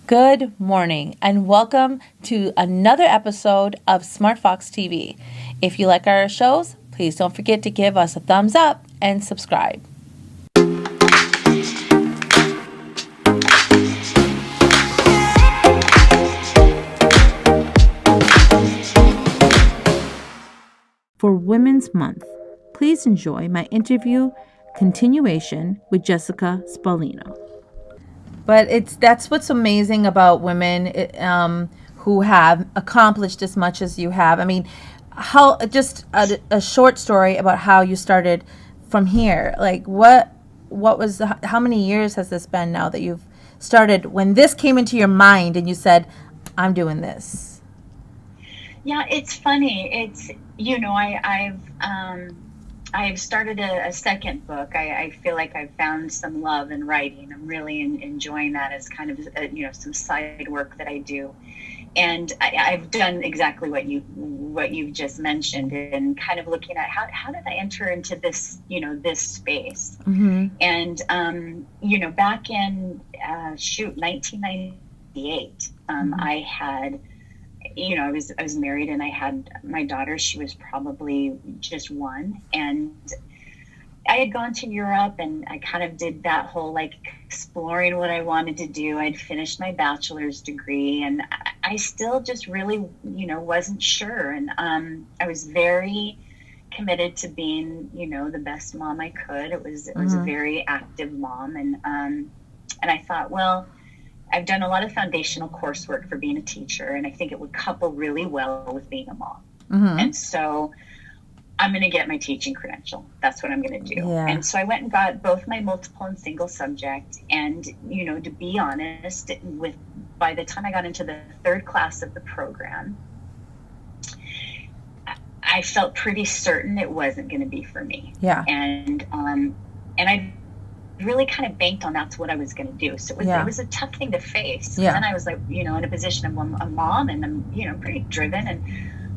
Good morning and welcome to another episode of Smartfox TV. If you like our shows, please don't forget to give us a thumbs up and subscribe. For Women's Month, please enjoy my interview continuation with Jessica Spallino. But that's what's amazing about women who have accomplished as much as you have. I mean, how just a short story about how you started from here. Like how many years has this been now that you've started? When this came into your mind and you said, "I'm doing this." Yeah, it's funny. I've started a second book. I feel like I've found some love in writing. I'm really enjoying that as kind of some side work that I do, and I've done exactly what you've just mentioned, and kind of looking at how did I enter into this this space, and back in 1998, I had. I was married and I had my daughter. She was probably just one, and I had gone to Europe and I kind of did that whole exploring what I wanted to do. I'd finished my bachelor's degree and I still just really, wasn't sure. And I was very committed to being, the best mom I could. It was a very active mom, and I thought, well, I've done a lot of foundational coursework for being a teacher, and I think it would couple really well with being a mom. And so I'm going to get my teaching credential. That's what I'm going to do. Yeah. And so I went and got both my multiple and single subject. And, to be honest, by the time I got into the third class of the program, I felt pretty certain it wasn't going to be for me. Yeah. And I really kind of banked on that's what I was going to do. So it was a tough thing to face. Yeah. And then I was in a position of a mom, and I'm pretty driven.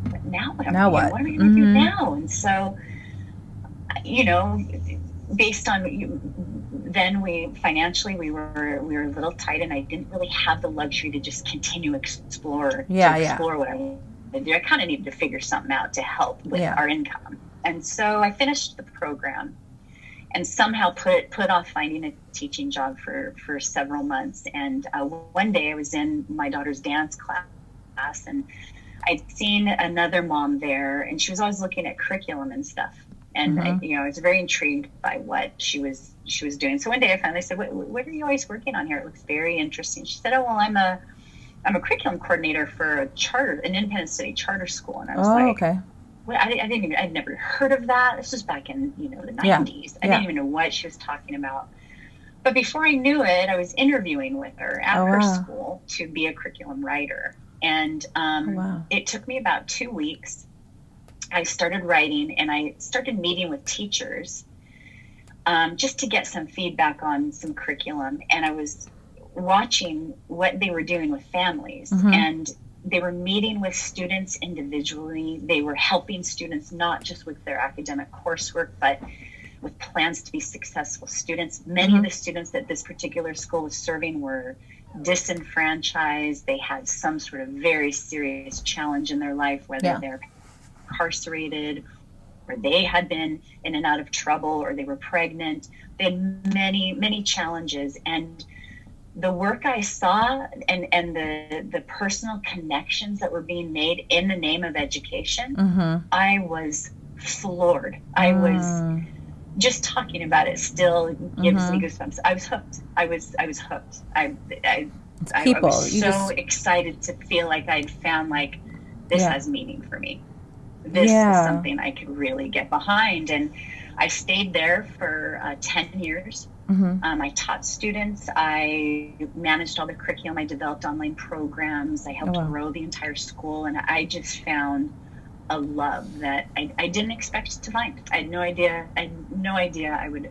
But now what? What am I going to do now? And so, based on then we were a little tight, and I didn't really have the luxury to just continue explore what I wanted to do. I kind of needed to figure something out to help with our income. And so I finished the program and somehow put off finding a teaching job for several months. And one day I was in my daughter's dance class, and I'd seen another mom there, and she was always looking at curriculum and stuff. And I was very intrigued by what she was doing. So one day I finally said, "What are you always working on here? It looks very interesting." She said, "Oh, well, I'm a curriculum coordinator for an independent study charter school." And I was okay. Well, I'd never heard of that. This was back in, the 90s. I didn't even know what she was talking about. But before I knew it, I was interviewing with her at her school to be a curriculum writer. And it took me about 2 weeks. I started writing, and I started meeting with teachers just to get some feedback on some curriculum. And I was watching what they were doing with families. And they were meeting with students individually. They were helping students not just with their academic coursework, but with plans to be successful students. Many of the students that this particular school was serving were disenfranchised. They had some sort of very serious challenge in their life, whether they're incarcerated, or they had been in and out of trouble, or they were pregnant. They had many, many challenges. And the work I saw and the personal connections that were being made in the name of education, I was floored. I was just talking about it still gives me goosebumps. I was hooked. I was hooked. I was so excited to feel like I'd found this has meaning for me. This is something I could really get behind. And I stayed there for 10 years. I taught students. I managed all the curriculum. I developed online programs. I helped grow the entire school. And I just found a love that I didn't expect to find. I had no idea I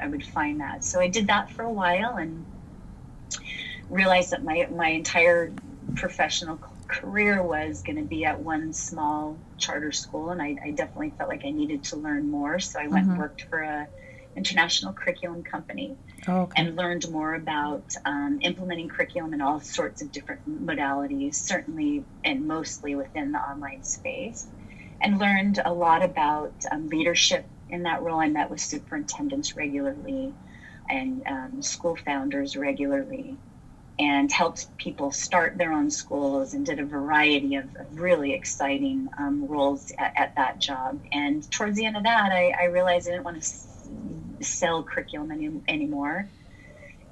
would find that. So I did that for a while and realized that my entire professional career was going to be at one small charter school, and I definitely felt like I needed to learn more. So I went and worked for a international curriculum company, okay. and learned more about implementing curriculum in all sorts of different modalities, certainly and mostly within the online space, and learned a lot about leadership in that role. I met with superintendents regularly and school founders regularly, and helped people start their own schools, and did a variety of really exciting roles at that job. And towards the end of that, I realized I didn't want to sell curriculum anymore.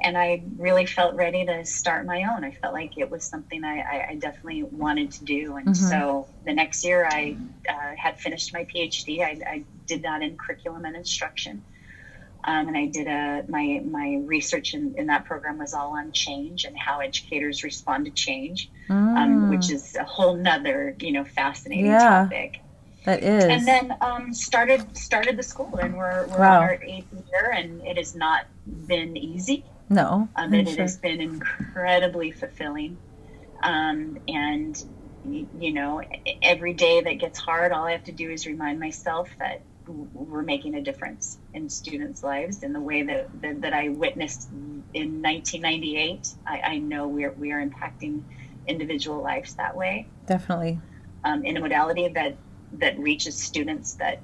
And I really felt ready to start my own. I felt like it was something I definitely wanted to do. And so the next year I had finished my PhD. I did that in curriculum and instruction. And I did my research in that program was all on change and how educators respond to change, which is a whole nother, fascinating topic. That is. And then started the school, and we're on our 8th year, and it has not been easy. No, it has been incredibly fulfilling. And every day that gets hard, all I have to do is remind myself that we're making a difference in students' lives in the way that I witnessed in 1998. I know we are impacting individual lives that way. Definitely. In a modality that reaches students that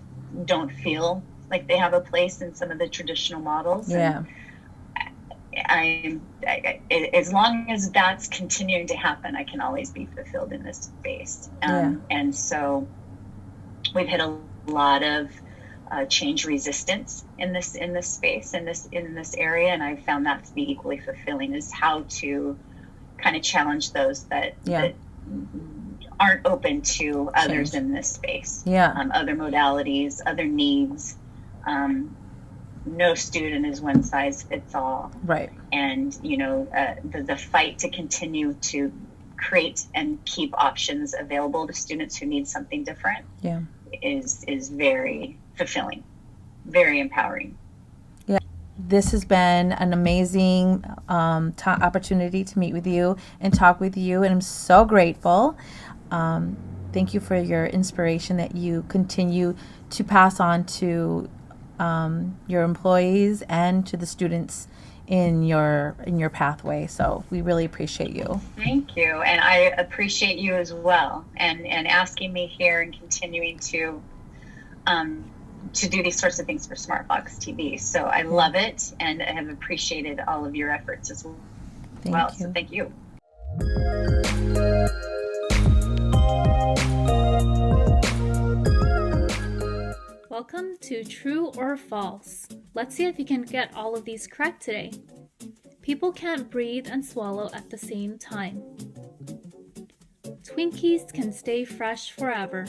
don't feel like they have a place in some of the traditional models. Yeah. And as long as that's continuing to happen, I can always be fulfilled in this space. And so we've hit a lot of change resistance in this space, in this area, and I've found that to be equally fulfilling, is how to kind of challenge those that aren't open to others in this space. Other modalities, other needs. No student is one size fits all. Right. And the fight to continue to create and keep options available to students who need something different is very fulfilling, very empowering. Yeah, this has been an amazing opportunity to meet with you and talk with you, and I'm so grateful. Thank you for your inspiration that you continue to pass on to your employees and to the students in your pathway. So we really appreciate you. Thank you, and I appreciate you as well, and asking me here and continuing to do these sorts of things for Smartfox TV. So I love it, and I have appreciated all of your efforts as well. So thank you. Welcome to True or False. Let's see if you can get all of these correct today. People can't breathe and swallow at the same time. Twinkies can stay fresh forever.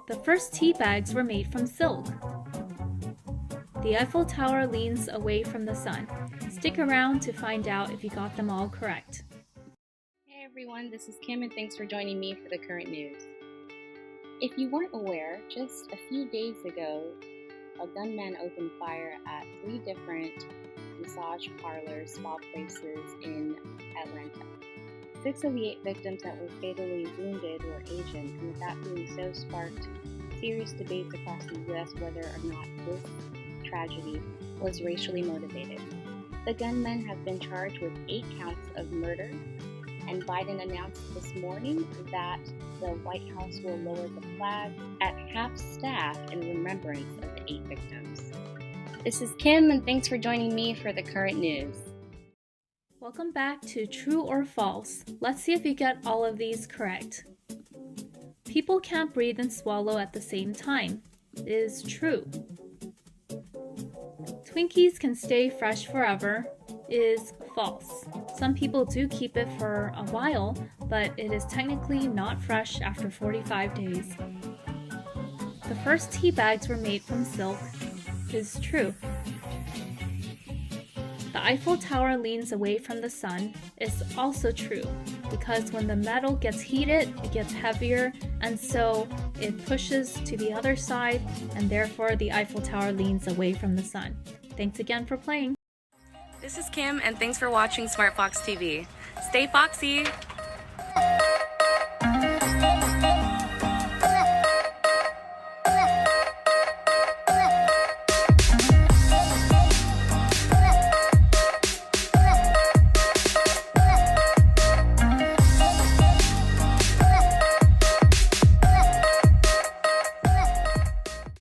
The first tea bags were made from silk. The Eiffel Tower leans away from the sun. Stick around to find out if you got them all correct. Hey everyone, this is Kim, and thanks for joining me for the current news. If you weren't aware, just a few days ago, a gunman opened fire at 3 different massage parlors, spa places in Atlanta. 6 of the 8 victims that were fatally wounded were Asian, and with that being so, sparked serious debates across the U.S. whether or not this tragedy was racially motivated. The gunmen have been charged with 8 counts of murder, and Biden announced this morning that the White House will lower the flag at half-staff in remembrance of the 8 victims. This is Kim, and thanks for joining me for the current news. Welcome back to True or False. Let's see if you get all of these correct. People can't breathe and swallow at the same time. It is true. Twinkies can stay fresh forever is false. Some people do keep it for a while, but it is technically not fresh after 45 days. The first tea bags were made from silk is true. The Eiffel Tower leans away from the sun is also true, because when the metal gets heated, it gets heavier, and so it pushes to the other side, and therefore the Eiffel Tower leans away from the sun. Thanks again for playing. This is Kim, and thanks for watching Smartfox TV. Stay foxy!